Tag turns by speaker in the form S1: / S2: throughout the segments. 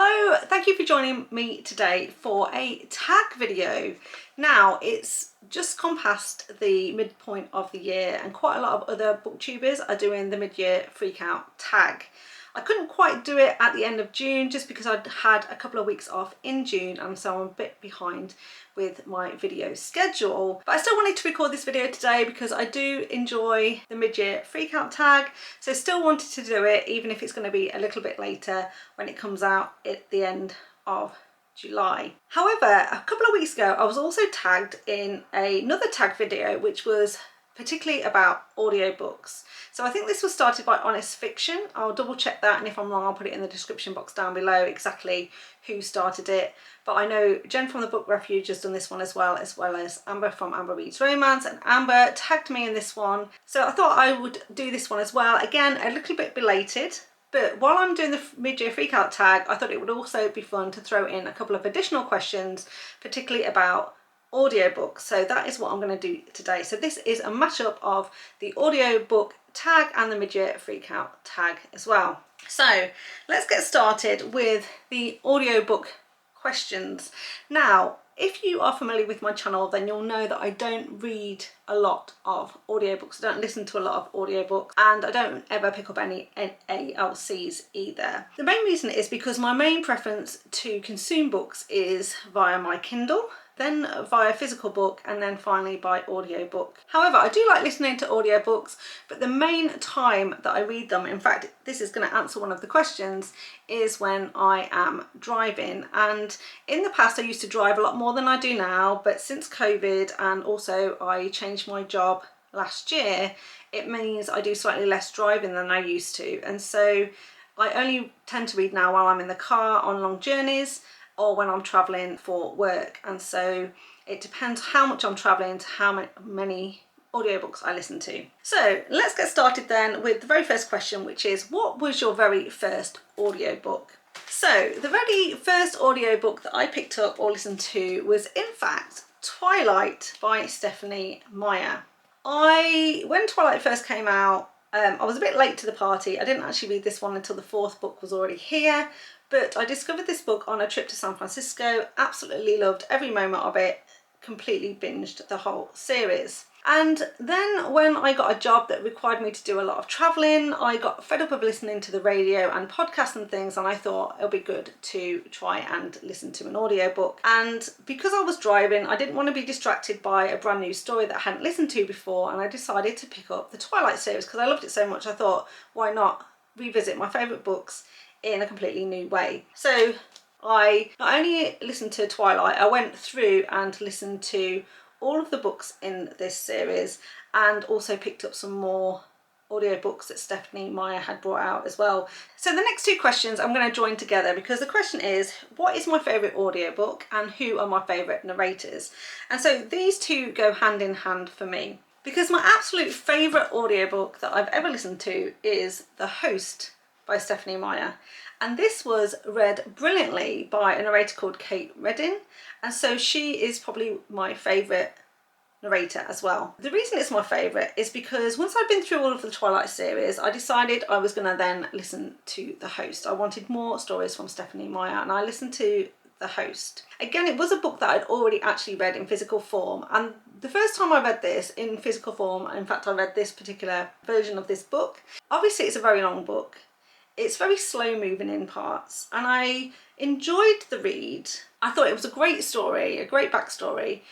S1: Hello, thank you for joining me today for a tag video. Now it's just gone past the midpoint of the year and quite a lot of other booktubers are doing the mid-year freakout tag. I couldn't quite do it at the end of June just because I'd had a couple of weeks off in June and so I'm a bit behind with my video schedule. But I still wanted to record this video today because I do enjoy the mid-year freakout tag, so still wanted to do it even if it's going to be a little bit later when it comes out at the end of July. However, a couple of weeks ago I was also tagged in another tag video which was particularly about audiobooks. So I think this was started by Honest Fiction. I'll double check that, and if I'm wrong I'll put it in the description box down below exactly who started it. But I know Jen from the Book Refuge has done this one as well as Amber from Amber Reads Romance, and Amber tagged me in this one. So I thought I would do this one as well. Again, a little bit belated, but while I'm doing the mid-year freakout tag, I thought it would also be fun to throw in a couple of additional questions, particularly about audiobooks. So that is what I'm going to do today. So this is a mashup of the audiobook tag and the mid-year freakout tag as well. So let's get started with the audiobook questions. Now, if you are familiar with my channel, then you'll know that I don't read a lot of audiobooks. I don't listen to a lot of audiobooks, and I don't ever pick up any ALCs either. The main reason is because my main preference to consume books is via my Kindle, then via physical book, and then finally by audiobook. However, I do like listening to audiobooks, but the main time that I read them, in fact this is going to answer one of the questions, is when I am driving. And in the past I used to drive a lot more than I do now, but since COVID and also I changed my job last year, it means I do slightly less driving than I used to, and so I only tend to read now while I'm in the car on long journeys or when I'm traveling for work. And so it depends how much I'm traveling to how many audiobooks I listen to. So let's get started then with the very first question, which is, what was your very first audiobook? So the very first audiobook that I picked up or listened to was in fact Twilight by Stephenie Meyer. When Twilight first came out, I was a bit late to the party. I didn't actually read this one until the fourth book was already here, but I discovered this book on a trip to San Francisco, absolutely loved every moment of it, completely binged the whole series. And then when I got a job that required me to do a lot of travelling, I got fed up of listening to the radio and podcasts and things, and I thought it'll be good to try and listen to an audiobook. And because I was driving, I didn't want to be distracted by a brand new story that I hadn't listened to before, and I decided to pick up the Twilight series because I loved it so much. I thought, why not revisit my favourite books in a completely new way? So I not only listened to Twilight, I went through and listened to all of the books in this series, and also picked up some more audiobooks that Stephenie Meyer had brought out as well. So the next two questions I'm going to join together because the question is, what is my favourite audiobook and who are my favourite narrators? And so these two go hand in hand for me, because my absolute favourite audiobook that I've ever listened to is The Host by Stephenie Meyer. And this was read brilliantly by a narrator called Kate Reddin, and so she is probably my favourite narrator as well. The reason it's my favourite is because once I'd been through all of the Twilight series, I decided I was going to then listen to The Host. I wanted more stories from Stephenie Meyer, and I listened to The Host. Again, it was a book that I'd already actually read in physical form, and the first time I read this in physical form, in fact I read this particular version of this book, obviously it's a very long book. It's very slow moving in parts, and I enjoyed the read. I thought it was a great story, a great backstory,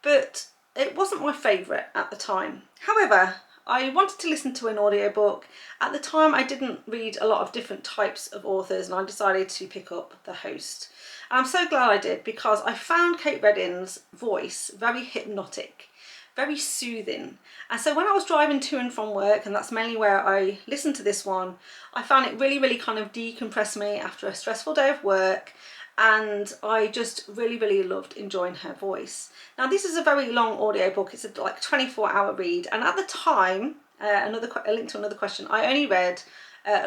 S1: but it wasn't my favourite at the time. However, I wanted to listen to an audiobook. At the time I didn't read a lot of different types of authors, and I decided to pick up The Host. And I'm so glad I did, because I found Kate Reddin's voice very hypnotic, very soothing. And so when I was driving to and from work, and that's mainly where I listened to this one, I found it really kind of decompressed me after a stressful day of work, and I just really loved enjoying her voice. Now this is a very long audiobook, it's a like 24-hour read, and at the time, a link to another question, I only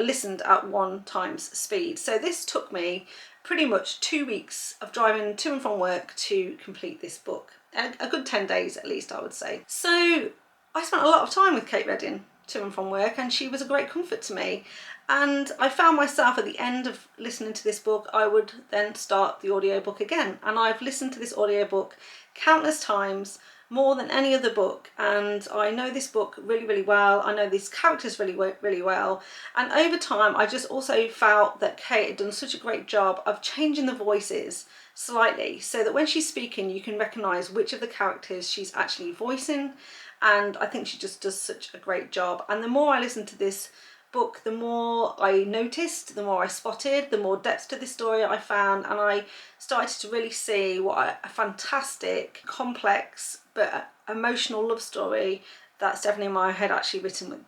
S1: listened at 1 times speed. So this took me pretty much 2 weeks of driving to and from work to complete this book. A good 10 days at least, I would say. So I spent a lot of time with Kate Reddin to and from work, and she was a great comfort to me. And I found myself at the end of listening to this book, I would then start the audiobook again. And I've listened to this audiobook countless times, more than any other book, and I know this book really, really well. I know these characters really, really well. And over time, I just also felt that Kate had done such a great job of changing the voices slightly, so that when she's speaking, you can recognise which of the characters she's actually voicing. And I think she just does such a great job. And the more I listen to this book, the more I noticed, the more I spotted, the more depth to this story I found, and I started to really see what a fantastic, complex but emotional love story that Stephanie Meyer had actually written with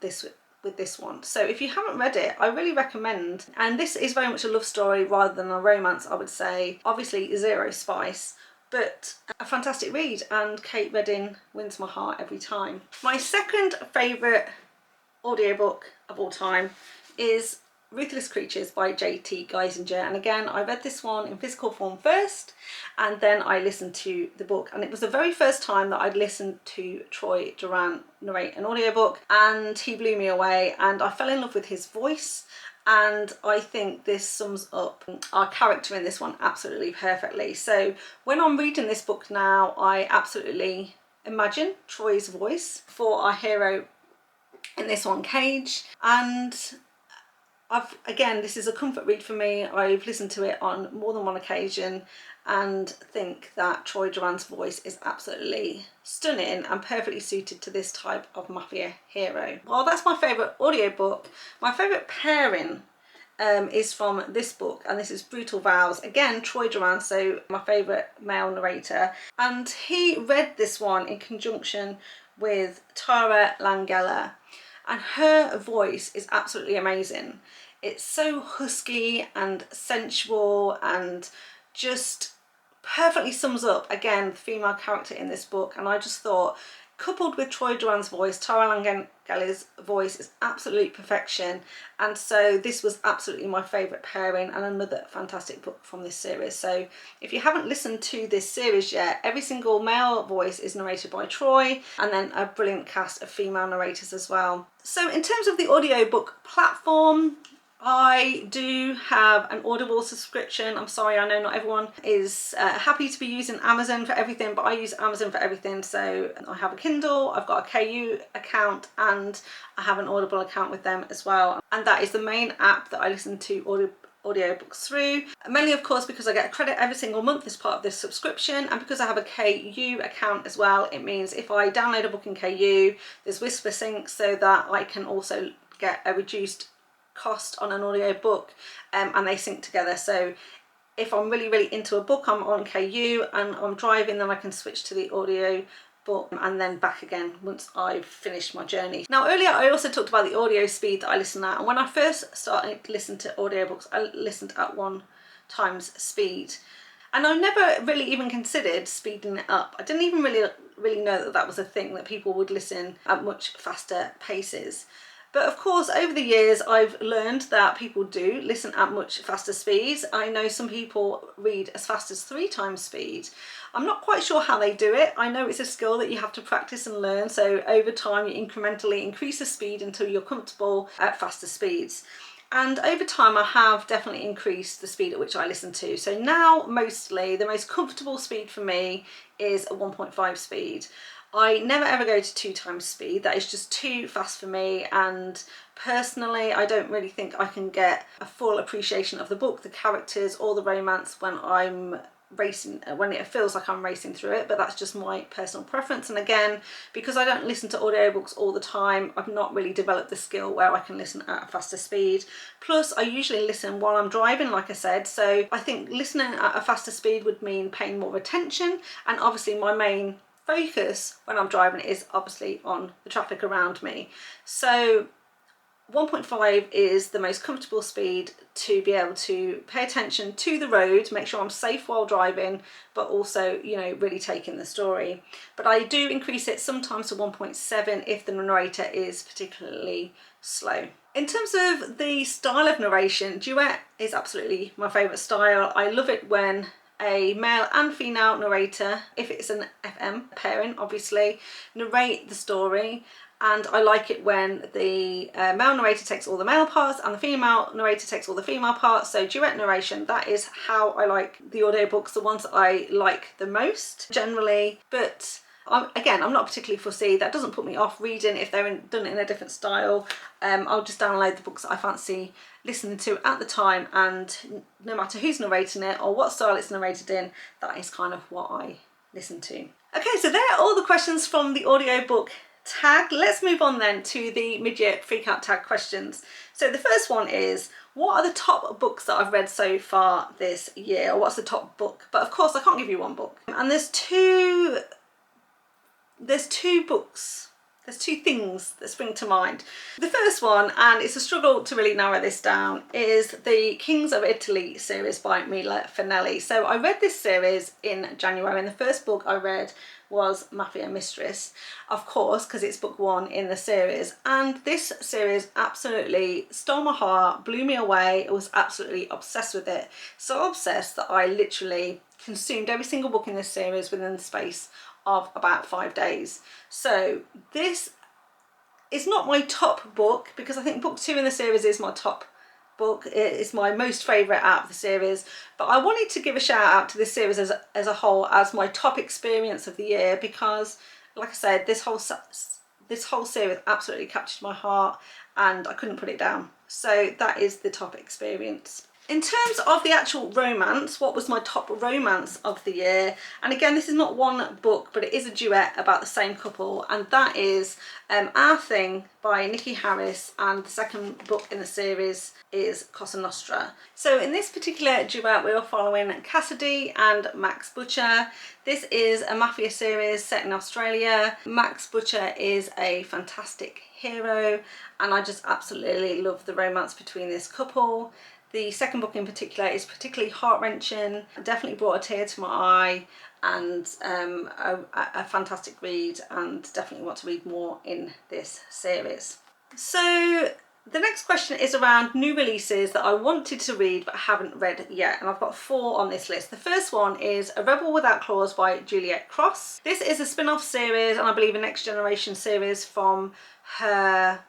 S1: this one. So if you haven't read it, I really recommend. And this is very much a love story rather than a romance, I would say. Obviously zero spice, but a fantastic read, and Kate Redding wins my heart every time. My second favourite audiobook of all time is Ruthless Creatures by J.T. Geisinger, and again I read this one in physical form first, and then I listened to the book, and it was the very first time that I'd listened to Troy Durant narrate an audiobook, and he blew me away, and I fell in love with his voice. And I think this sums up our character in this one absolutely perfectly. So when I'm reading this book now, I absolutely imagine Troy's voice for our hero in this one, Cage. And again, this is a comfort read for me. I've listened to it on more than one occasion and think that Troy Durant's voice is absolutely stunning and perfectly suited to this type of mafia hero. Well, that's my favourite audiobook. My favourite pairing is from this book, and this is Brutal Vows. Again, Troy Durant, so my favourite male narrator, and he read this one in conjunction with Tara Langella, and her voice is absolutely amazing. It's so husky and sensual and just perfectly sums up, again, the female character in this book. And I just thought, coupled with Troy Durant's voice, Tara Langella's voice is absolute perfection. And so this was absolutely my favourite pairing, and another fantastic book from this series. So if you haven't listened to this series yet, every single male voice is narrated by Troy, and then a brilliant cast of female narrators as well. So in terms of the audiobook platform, I do have an Audible subscription. I'm sorry, I know not everyone is happy to be using Amazon for everything, but I use Amazon for everything. So I have a Kindle, I've got a KU account, and I have an Audible account with them as well. And that is the main app that I listen to audiobooks through, mainly of course because I get a credit every single month as part of this subscription, and because I have a KU account as well, it means if I download a book in KU, there's Whisper Sync, so that I can also get a reduced cost on an audiobook, and they sync together. So if I'm really, really into a book, I'm on KU, and I'm driving, then I can switch to the audio book and then back again once I've finished my journey. Now earlier I also talked about the audio speed that I listen at, and when I first started to listen to audiobooks, I listened at 1x speed, and I never really even considered speeding it up. I didn't even really know that that was a thing, that people would listen at much faster paces. But of course, over the years, I've learned that people do listen at much faster speeds. I know some people read as fast as 3x speed. I'm not quite sure how they do it. I know it's a skill that you have to practice and learn. So over time, you incrementally increase the speed until you're comfortable at faster speeds. And over time, I have definitely increased the speed at which I listen to. So now, mostly, the most comfortable speed for me is a 1.5 speed. I never ever go to 2x speed. That is just too fast for me, and personally I don't really think I can get a full appreciation of the book, the characters, or the romance when I'm racing, when it feels like I'm racing through it. But that's just my personal preference, and again, because I don't listen to audiobooks all the time, I've not really developed the skill where I can listen at a faster speed. Plus I usually listen while I'm driving, like I said, so I think listening at a faster speed would mean paying more attention, and obviously my main focus when I'm driving is obviously on the traffic around me. So 1.5 is the most comfortable speed to be able to pay attention to the road, make sure I'm safe while driving, but also, you know, really taking the story. But I do increase it sometimes to 1.7 if the narrator is particularly slow. In terms of the style of narration, duet is absolutely my favourite style. I love it when a male and female narrator, if it's an FM pairing obviously, narrate the story, and I like it when the male narrator takes all the male parts and the female narrator takes all the female parts. So duet narration, that is how I like the audiobooks, the ones that I like the most generally. But again, I'm not particularly fussy. That doesn't put me off reading if they're done in a different style. I'll just download the books that I fancy listening to at the time, and no matter who's narrating it or what style it's narrated in, that is kind of what I listen to. Okay, so there are all the questions from the audiobook tag. Let's move on then to the mid-year freakout tag questions. So the first one is, what are the top books that I've read so far this year? Or what's the top book? But of course I can't give you one book. And there's two books, there's two things that spring to mind. The first one, and it's a struggle to really narrow this down, is the Kings of Italy series by Mila Finelli. So I read this series in January, and the first book I read was Mafia Mistress, of course, because it's book one in the series. And this series absolutely stole my heart, blew me away. I was absolutely obsessed with it. So obsessed that I literally consumed every single book in this series within the space of about 5 days. So this is not my top book, because I think book two in the series is my top book. It is my most favourite out of the series, but I wanted to give a shout out to this series as a whole as my top experience of the year, because like I said, this whole series absolutely captured my heart and I couldn't put it down. So that is the top experience. In terms of the actual romance, what was my top romance of the year? And again, this is not one book, but it is a duet about the same couple, and that is Our Thing by Nikki Harris, and the second book in the series is Cosa Nostra. So in this particular duet, we are following Cassidy and Max Butcher. This is a mafia series set in Australia. Max Butcher is a fantastic hero, and I just absolutely love the romance between this couple. The second book in particular is particularly heart-wrenching, definitely brought a tear to my eye, and a fantastic read, and definitely want to read more in this series. So the next question is around new releases that I wanted to read but haven't read yet, and I've got 4 on this list. The first one is A Rebel Without Claws by Juliet Cross. This is a spin-off series, and I believe a Next Generation series from her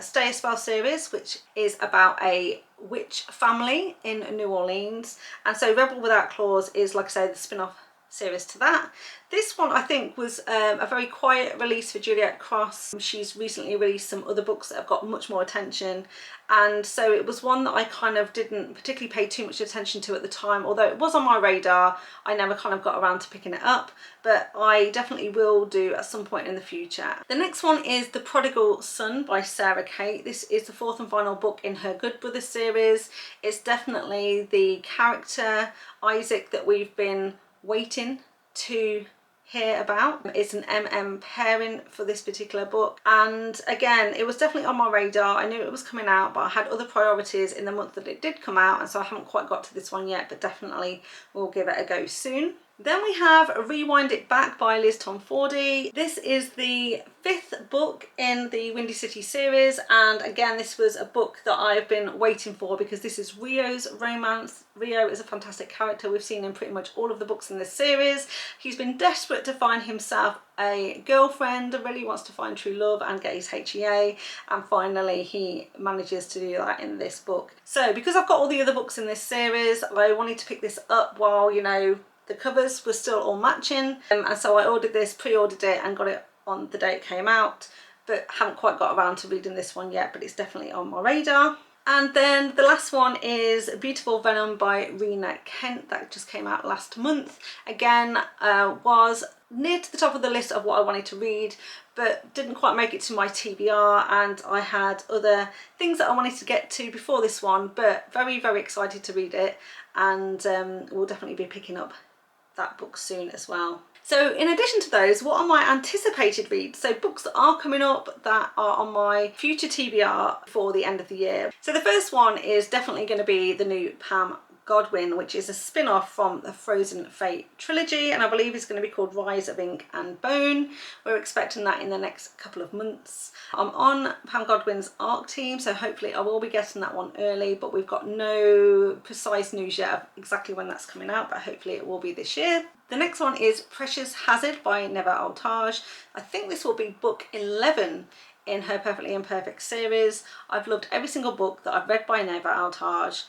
S1: Stay a Spell series, which is about a witch family in New Orleans. And so Rebel Without Claws is, like I say, the spin-off series to that. This one I think was a very quiet release for Juliet Cross. She's recently released some other books that have got much more attention, and so it was one that I kind of didn't particularly pay too much attention to at the time. Although it was on my radar, I never kind of got around to picking it up, but I definitely will do at some point in the future. The next one is The Prodigal Son by Sarah Kate. This is the 4th and final book in her Good Brothers series. It's definitely the character Isaac that we've been waiting to hear about. It's an MM pairing for this particular book, and again, it was definitely on my radar. I knew it was coming out, but I had other priorities in the month that it did come out, and so I haven't quite got to this one yet, but definitely will give it a go soon. Then we have Rewind It Back by Liz Tomfordy. This is the 5th book in the Windy City series, and again, this was a book that I've been waiting for because this is Rio's romance. Rio is a fantastic character. We've seen in pretty much all of the books in this series. He's been desperate to find himself a girlfriend, really wants to find true love and get his HEA, and finally he manages to do that in this book. So because I've got all the other books in this series, I wanted to pick this up while, you know, the covers were still all matching, and so I ordered this, pre-ordered it, and got it on the day it came out, but haven't quite got around to reading this one yet, but it's definitely on my radar. And then the last one is Beautiful Venom by Rena Kent, that just came out last month. Again, was near to the top of the list of what I wanted to read, but didn't quite make it to my TBR, and I had other things that I wanted to get to before this one, but very, very excited to read it, and we'll definitely be picking up that book soon as well. So in addition to those, what are my anticipated reads? So books that are coming up that are on my future TBR for the end of the year. So the first one is definitely going to be the new Pam Godwin, which is a spin-off from the Frozen Fate trilogy, and I believe it's going to be called Rise of Ink and Bone. We're expecting that in the next couple of months. I'm on Pam Godwin's ARC team, so hopefully I will be getting that one early, but we've got no precise news yet of exactly when that's coming out, but hopefully it will be this year. The next one is Precious Hazard by Never Altage. I think this will be book 11 in her Perfectly Imperfect series. I've loved every single book that I've read by Never Altage.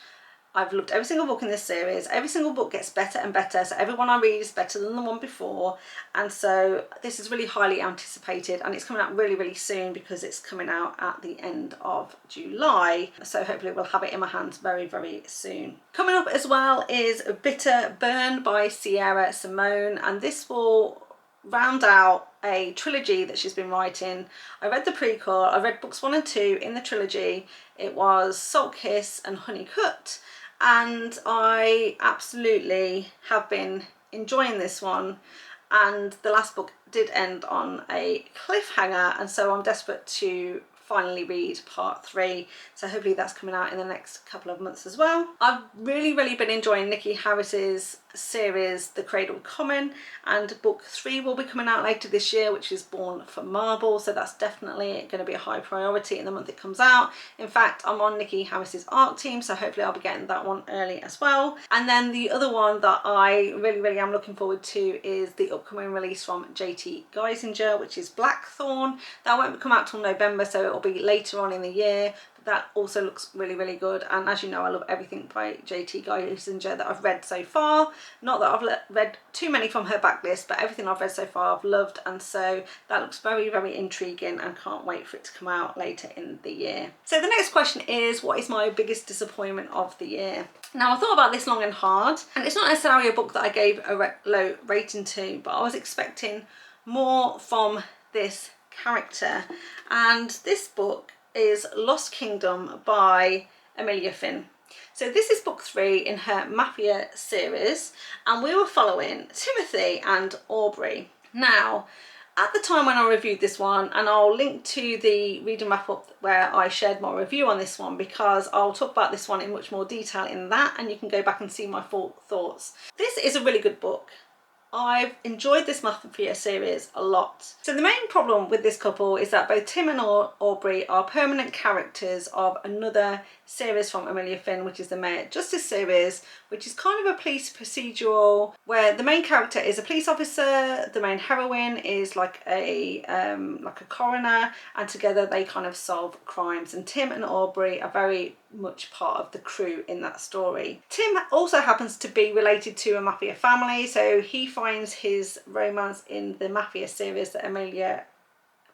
S1: I've loved every single book in this series. Every single book gets better and better, so every one I read is better than the one before, and so this is really highly anticipated, and it's coming out really, really soon because it's coming out at the end of July, so hopefully we'll have it in my hands very, very soon. Coming up as well is Bitter Burn by Sierra Simone, and this will round out a trilogy that she's been writing. I read the prequel, I read books 1 and 2 in the trilogy. It was Salt Kiss and Honeycut, and I absolutely have been enjoying this one, and the last book did end on a cliffhanger, and so I'm desperate to finally read part 3, so hopefully that's coming out in the next couple of months as well. I've really been enjoying Nikki Harris's series The Cradle Common, and book 3 will be coming out later this year, which is Born for Marble, so that's definitely going to be a high priority in the month it comes out. In fact, I'm on Nikki Harris's ARC team, so hopefully I'll be getting that one early as well. And then the other one that I really am looking forward to is the upcoming release from JT Geisinger, which is Blackthorn. That won't come out till November, so it'll be later on in the year. That also looks really good, and as you know, I love everything by JT Geisinger that I've read so far. Not that I've read too many from her backlist, but everything I've read so far I've loved, and so that looks very intriguing, and can't wait for it to come out later in the year. So the next question is, what is my biggest disappointment of the year? Now, I thought about this long and hard, and it's not necessarily a book that I gave a low rating to, but I was expecting more from this character, and this book is Lost Kingdom by Amelia Finn. So this is book 3 in her Mafia series, and we were following Timothy and Aubrey. Now, at the time when I reviewed this one, and I'll link to the reading wrap up where I shared my review on this one, because I'll talk about this one in much more detail in that, and you can go back and see my full thoughts. This is a really good book. I've enjoyed this Mafia series a lot. So the main problem with this couple is that both Tim and Aubrey are permanent characters of another series from Amelia Finn, which is the Mayor Justice series, which is kind of a police procedural where the main character is a police officer, the main heroine is like a coroner, and together they kind of solve crimes, and Tim and Aubrey are very much part of the crew in that story. Tim also happens to be related to a mafia family, so he finds his romance in the Mafia series that Amelia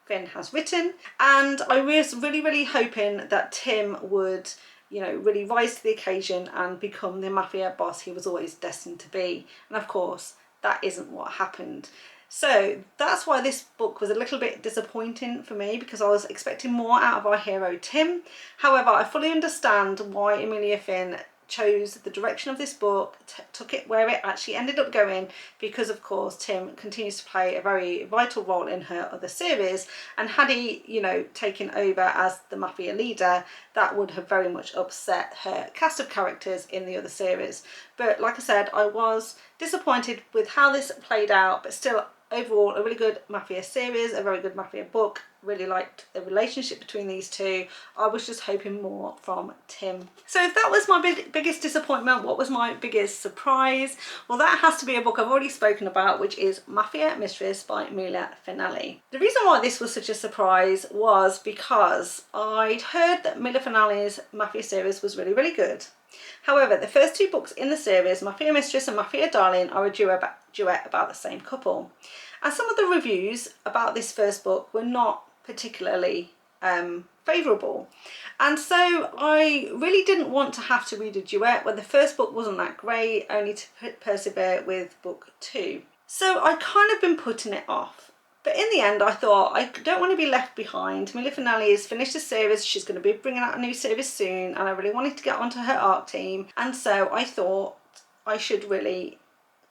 S1: Finn has written, and I was really hoping that Tim would, you know, really rise to the occasion and become the mafia boss he was always destined to be, and of course that isn't what happened. So that's why this book was a little bit disappointing for me, because I was expecting more out of our hero Tim. However, I fully understand why Amelia Finn chose the direction of this book, took it where it actually ended up going, because of course Tim continues to play a very vital role in her other series, and had he, you know, taken over as the mafia leader, that would have very much upset her cast of characters in the other series. But like I said, I was disappointed with how this played out, but still overall a really good Mafia series, a very good Mafia book. Really liked the relationship between these two. I was just hoping more from Tim. So if that was my biggest disappointment, what was my biggest surprise? Well, that has to be a book I've already spoken about, which is Mafia Mistress by Mila Finale. The reason why this was such a surprise was because I'd heard that Mila Finale's Mafia series was really good. However, the first 2 books in the series, Mafia Mistress and Mafia Darling, are a duet about the same couple. And some of the reviews about this first book were not particularly favourable. And so I really didn't want to have to read a duet when the first book wasn't that great, only to persevere with book 2. So I kind of been putting it off. But in the end, I thought, I don't want to be left behind. Mila Finale has finished the series. She's going to be bringing out a new series soon, and I really wanted to get onto her ARC team. And so I thought I should really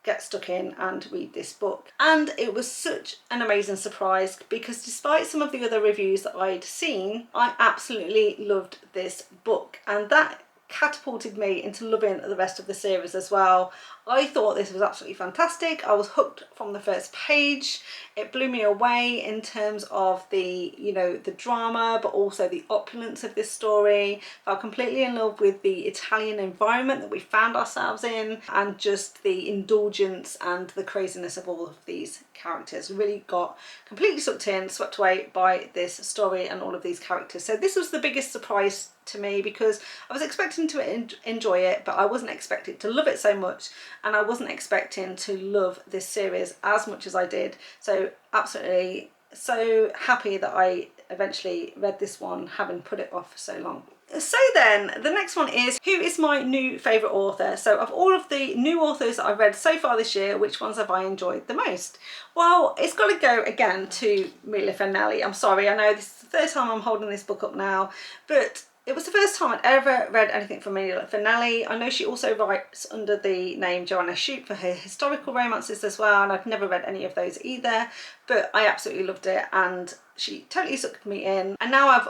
S1: get stuck in and read this book. And it was such an amazing surprise, because despite some of the other reviews that I'd seen, I absolutely loved this book. And that catapulted me into loving the rest of the series as well. I thought this was absolutely fantastic. I was hooked from the first page. It blew me away in terms of the, you know, the drama, but also the opulence of this story. I fell completely in love with the Italian environment that we found ourselves in, and just the indulgence and the craziness of all of these characters. Really got completely sucked in, swept away by this story and all of these characters. So this was the biggest surprise to me, because I was expecting to enjoy it, but I wasn't expecting to love it so much, and I wasn't expecting to love this series as much as I did. So absolutely so happy that I eventually read this one, having put it off for so long. So then the next one is, who is my new favourite author? So of all of the new authors that I've read so far this year, which ones have I enjoyed the most? Well, it's got to go again to Mila Finelli. I'm sorry, I know this is the third time I'm holding this book up now, but it was the first time I'd ever read anything from Mila Finelli. I know she also writes under the name Joanna Shute for her historical romances as well, and I've never read any of those either, but I absolutely loved it, and she totally sucked me in. And now I've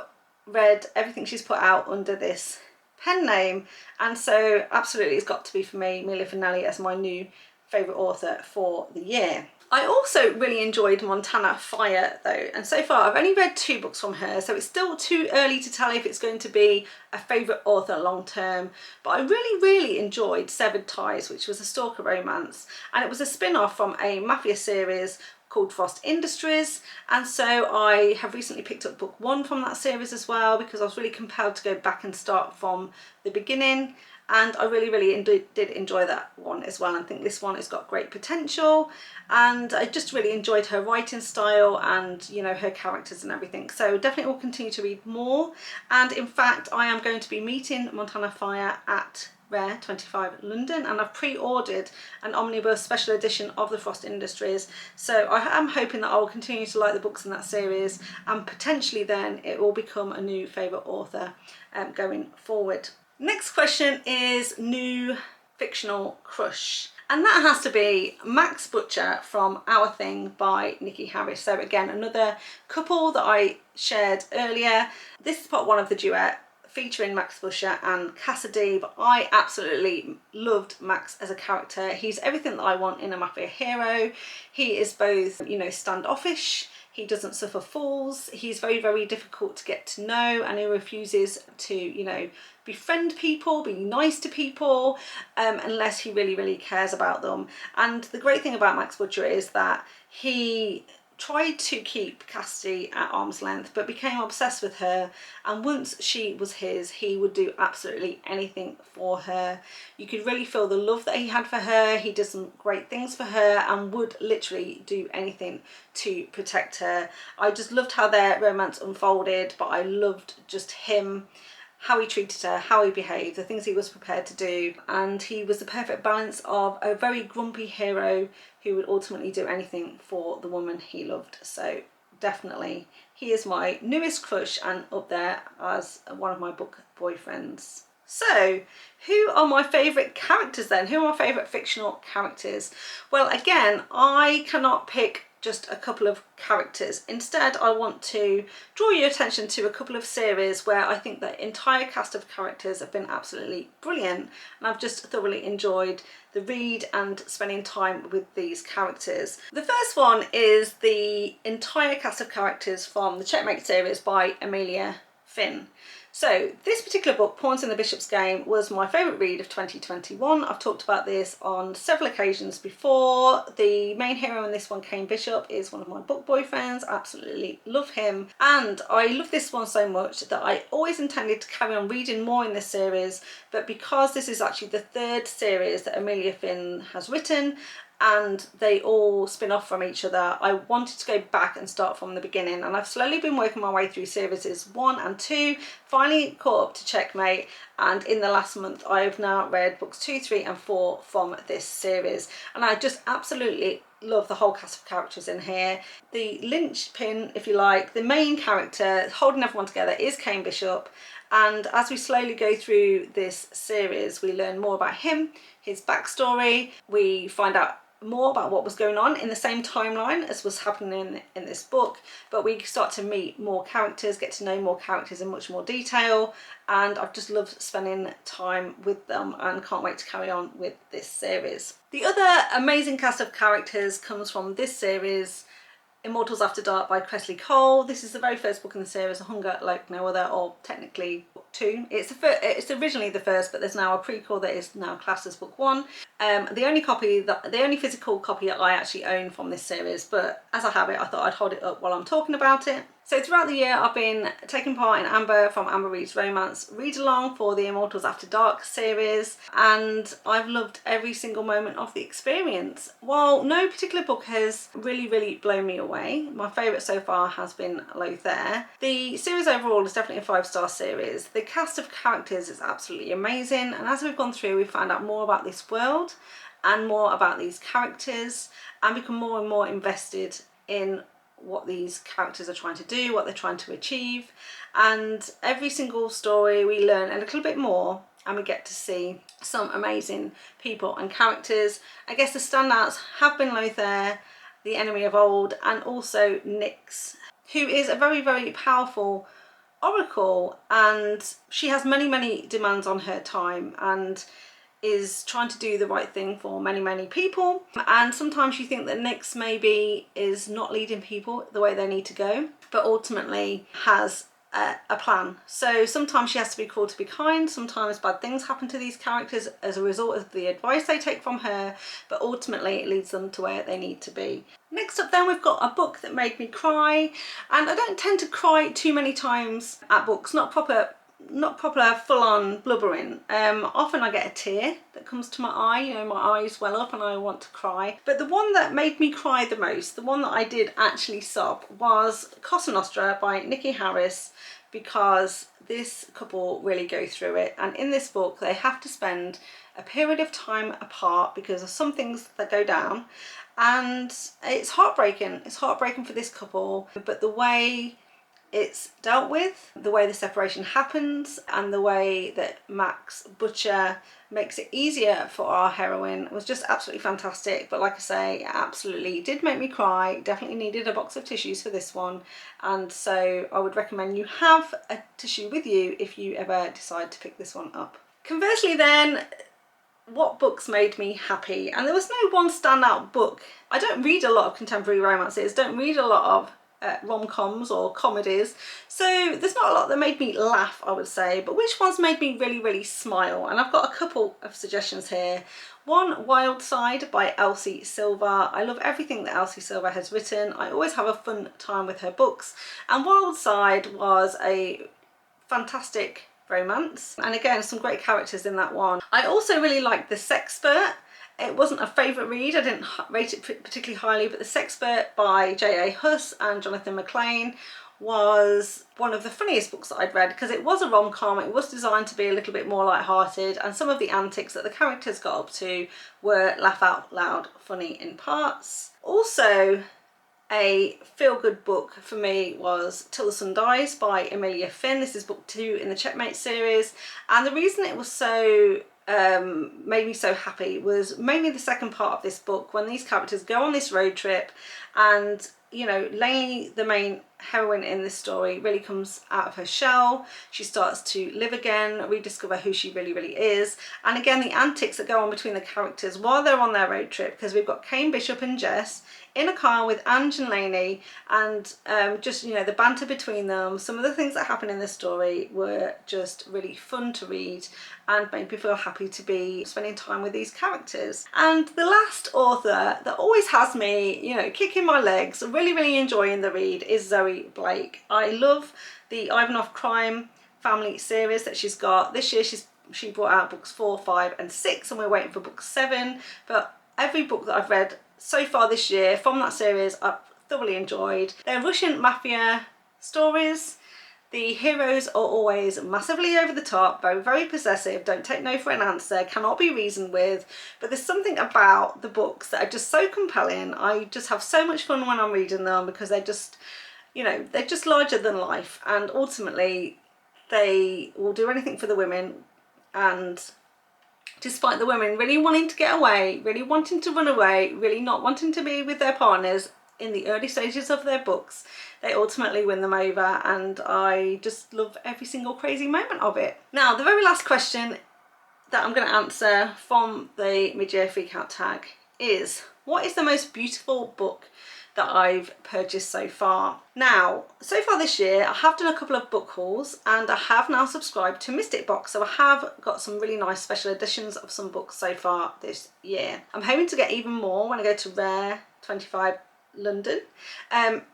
S1: read everything she's put out under this pen name, and so absolutely it's got to be for me, Mila Finelli, as my new favourite author for the year. I also really enjoyed Montana Fire though, and so far I've only read 2 books from her, so it's still too early to tell if it's going to be a favourite author long term, but I really enjoyed Severed Ties, which was a stalker romance, and it was a spin-off from a mafia series called Frost Industries, and so I have recently picked up book 1 from that series as well, because I was really compelled to go back and start from the beginning, and I really did enjoy that one as well, and think this one has got great potential, and I just really enjoyed her writing style and, you know, her characters and everything. So definitely will continue to read more, and in fact I am going to be meeting Montana Fire at Rare 25 London, and I've pre-ordered an omnibus special edition of the Frost Industries, so I am hoping that I will continue to like the books in that series, and potentially then it will become a new favourite author going forward. Next question is new fictional crush, and that has to be Max Butcher from Our Thing by Nikki Harris. So again, another couple that I shared earlier. This is part 1 of the duet featuring Max Butcher and Cassidy, but I absolutely loved Max as a character. He's everything that I want in a mafia hero. He is both, you know, standoffish, he doesn't suffer fools, he's very difficult to get to know, and he refuses to, you know, befriend people, be nice to people, unless he really cares about them. And the great thing about Max Butcher is that he tried to keep Cassidy at arm's length, but became obsessed with her, and once she was his, he would do absolutely anything for her. You could really feel the love that he had for her. He did some great things for her and would literally do anything to protect her. I just loved how their romance unfolded, but I loved just him, how he treated her, how he behaved, the things he was prepared to do, and he was the perfect balance of a very grumpy hero who would ultimately do anything for the woman he loved. So definitely he is my newest crush, and up there as one of my book boyfriends. So who are my favourite characters then? Who are my favourite fictional characters? Well, again, I cannot pick just a couple of characters. Instead, I want to draw your attention to a couple of series where I think the entire cast of characters have been absolutely brilliant, and I've just thoroughly enjoyed the read and spending time with these characters. The first one is the entire cast of characters from the Checkmate series by Amelia Finn. So this particular book, Pawns in the Bishop's Game, was my favourite read of 2021. I've talked about this on several occasions before. The main hero in this one, Kane Bishop, is one of my book boyfriends. I absolutely love him, and I love this one so much that I always intended to carry on reading more in this series, but because this is actually the 3rd series that Amelia Finn has written, and they all spin off from each other, I wanted to go back and start from the beginning, and I've slowly been working my way through series 1 and 2, finally caught up to Checkmate, and in the last month I've now read books 2, 3 and 4 from this series, and I just absolutely love the whole cast of characters in here. The linchpin, if you like, the main character holding everyone together is Kane Bishop, and as we slowly go through this series we learn more about him, his backstory, we find out more about what was going on in the same timeline as was happening in this book, but we start to meet more characters, get to know more characters in much more detail, and I've just loved spending time with them and can't wait to carry on with this series. The other amazing cast of characters comes from this series, Immortals After Dark by Cressley Cole. This is the very first book in the series, A Hunger Like No Other, or technically book 2. It's originally the first, but there's now a prequel that is now classed as book 1. The only physical copy that I actually own from this series, but as I have it, I thought I'd hold it up while I'm talking about it. So throughout the year, I've been taking part in Amber from Amber Reads Romance read along for the Immortals After Dark series, and I've loved every single moment of the experience. While no particular book has really blown me away, my favourite so far has been Lothair. The series overall is definitely a 5-star series. The cast of characters is absolutely amazing, and as we've gone through, we've found out more about this world and more about these characters and become more and more invested in what these characters are trying to do, what they're trying to achieve, and every single story we learn a little bit more and we get to see some amazing people and characters. I guess the standouts have been Lothair, the enemy of old, and also Nyx, who is a very powerful oracle, and she has many demands on her time and is trying to do the right thing for many people, and sometimes you think that Nyx maybe is not leading people the way they need to go, but ultimately has a plan. So sometimes she has to be cruel to be kind, sometimes bad things happen to these characters as a result of the advice they take from her, but ultimately it leads them to where they need to be. Next up then, we've got a book that made me cry, and I don't tend to cry too many times at books, not proper full-on blubbering. Often I get a tear that comes to my eye, you know, my eyes well up and I want to cry. But the one that made me cry the most, the one that I did actually sob, was Cosa Nostra by Nikki Harris, because this couple really go through it, and in this book they have to spend a period of time apart because of some things that go down, and it's heartbreaking. It's heartbreaking for this couple, but the way it's dealt with, the way the separation happens, and the way that Max Butcher makes it easier for our heroine was just absolutely fantastic. But like I say, it absolutely did make me cry. Definitely needed a box of tissues for this one, and so I would recommend you have a tissue with you if you ever decide to pick this one up. Conversely then, what books made me happy? And there was no one standout book. I don't read a lot of contemporary romances, don't read a lot of rom-coms or comedies, so there's not a lot that made me laugh, I would say, but which ones made me really smile? And I've got a couple of suggestions here. One, Wild Side by Elsie Silver. I love everything that Elsie Silver has written. I always have a fun time with her books, and Wild Side was a fantastic romance, and again some great characters in that one. I also really liked The Sexpert. It wasn't a favourite read, I didn't rate it particularly highly, but The Sexpert by J.A. Huss and Jonathan McLean was one of the funniest books that I'd read, because it was a rom-com. It was designed to be a little bit more light-hearted, and some of the antics that the characters got up to were laugh out loud funny in parts. Also, a feel-good book for me was Till the Sun Dies by Amelia Finn. This is book 2 in the Checkmate series, and the reason it was so made me so happy was mainly the second part of this book, when these characters go on this road trip, and you know, Lainey, the main heroine in this story, really comes out of her shell. She starts to live again, rediscover who she really is, and again the antics that go on between the characters while they're on their road trip, because we've got Kane Bishop and Jess in a car with Ange and Lainey, and just, you know, the banter between them. Some of the things that happen in this story were just really fun to read and made me feel happy to be spending time with these characters. And the last author that always has me, you know, kicking my legs, really enjoying the read, is Zoe Blake. I love the Ivanov crime family series that she's got. This year she brought out books 4, 5 and 6, and we're waiting for book 7, but every book that I've read so far this year from that series I've thoroughly enjoyed. They're Russian mafia stories. The heroes are always massively over the top, very possessive, don't take no for an answer, cannot be reasoned with, but there's something about the books that are just so compelling. I just have so much fun when I'm reading them, because they're just, you know, they're just larger than life, and ultimately they will do anything for the women and despite the women really wanting to get away, really wanting to run away, really not wanting to be with their partners in the early stages of their books, they ultimately win them over, and I just love every single crazy moment of it. Now, the very last question that I'm going to answer from the Mid-Year Freakout Tag is, what is the most beautiful book that I've purchased so far? Now, so far this year, I have done a couple of book hauls, and I have now subscribed to Mystic Box, so I have got some really nice special editions of some books so far this year. I'm hoping to get even more when I go to Rare 25 London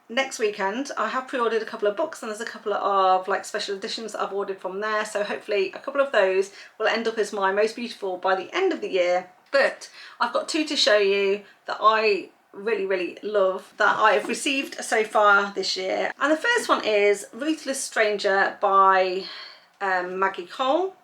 S1: next weekend. I have pre-ordered a couple of books, and there's a couple of like special editions that I've ordered from there, so hopefully a couple of those will end up as my most beautiful by the end of the year. But I've got two to show you that I really love, that I've received so far this year. And the first one is Ruthless Stranger by Maggie Cole.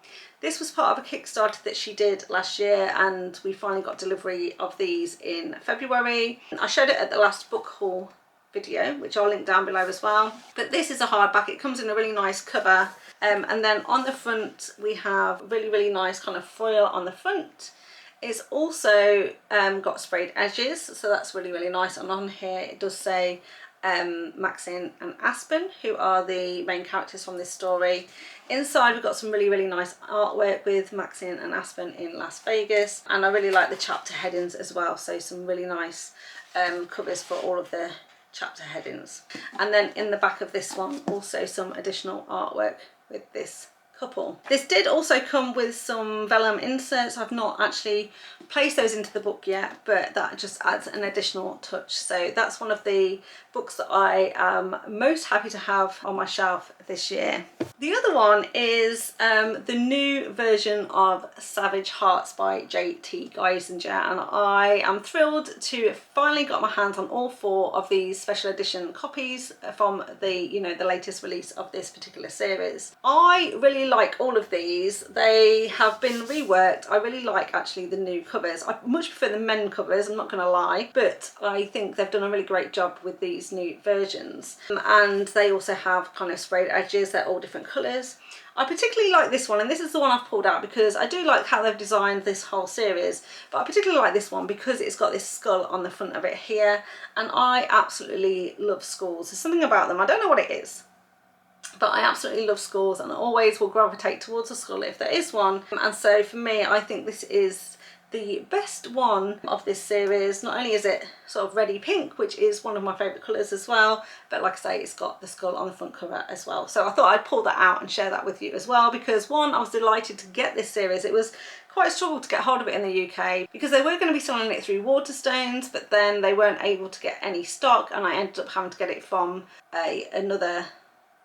S1: This was part of a Kickstarter that she did last year, and we finally got delivery of these in February. I showed it at the last book haul video, which I'll link down below as well. But this is a hardback. It comes in a really nice cover, and then on the front we have really nice kind of foil on the front. It's also got sprayed edges, so that's really nice. And on here it does say Maxine and Aspen, who are the main characters from this story. Inside we've got some really nice artwork with Maxine and Aspen in Las Vegas, and I really like the chapter headings as well, so some really nice covers for all of the chapter headings. And then in the back of this one also some additional artwork with this couple. This did also come with some vellum inserts. I've not actually placed those into the book yet, but that just adds an additional touch. So that's one of the books that I am most happy to have on my shelf this year. The other one is the new version of Savage Hearts by J.T. Geisinger, and I am thrilled to finally got my hands on all 4 of these special edition copies from the the latest release of this particular series. I really like all of these. They have been reworked. I really like actually the new covers. I much prefer the men covers, I'm not gonna lie, but I think they've done a really great job with these new versions. And they also have kind of sprayed edges. They're all different colours. I particularly like this one, and this is the one I've pulled out because I do like how they've designed this whole series, but I particularly like this one because it's got this skull on the front of it here, and I absolutely love skulls. There's something about them, I don't know what it is, but I absolutely love skulls, and I always will gravitate towards a skull if there is one. And so for me, I think this is the best one of this series. Not only is it sort of reddy pink, which is one of my favourite colours as well, but like I say, it's got the skull on the front cover as well. So I thought I'd pull that out and share that with you as well, because one, I was delighted to get this series. It was quite a struggle to get hold of it in the UK because they were going to be selling it through Waterstones, but then they weren't able to get any stock, and I ended up having to get it from another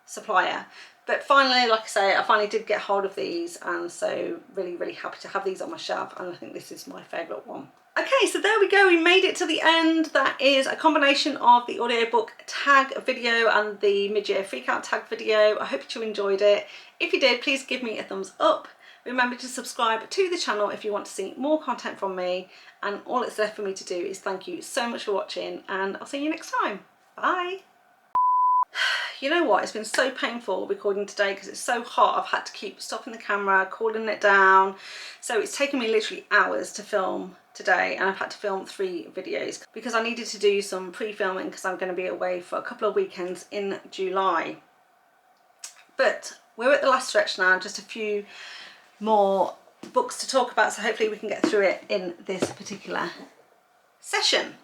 S1: supplier. But finally, like I say, I finally did get hold of these, and so really happy to have these on my shelf, and I think this is my favourite one. Okay, so there we go, we made it to the end. That is a combination of the audiobook tag video and the Mid-Year Freakout Tag video. I hope you enjoyed it. If you did, please give me a thumbs up. Remember to subscribe to the channel if you want to see more content from me, and all that's left for me to do is thank you so much for watching, and I'll see you next time. Bye. You know what, it's been so painful recording today because it's so hot. I've had to keep stopping the camera, cooling it down, so it's taken me literally hours to film today, and I've had to film 3 videos because I needed to do some pre-filming because I'm going to be away for a couple of weekends in July. But we're at the last stretch now, just a few more books to talk about, so hopefully we can get through it in this particular session.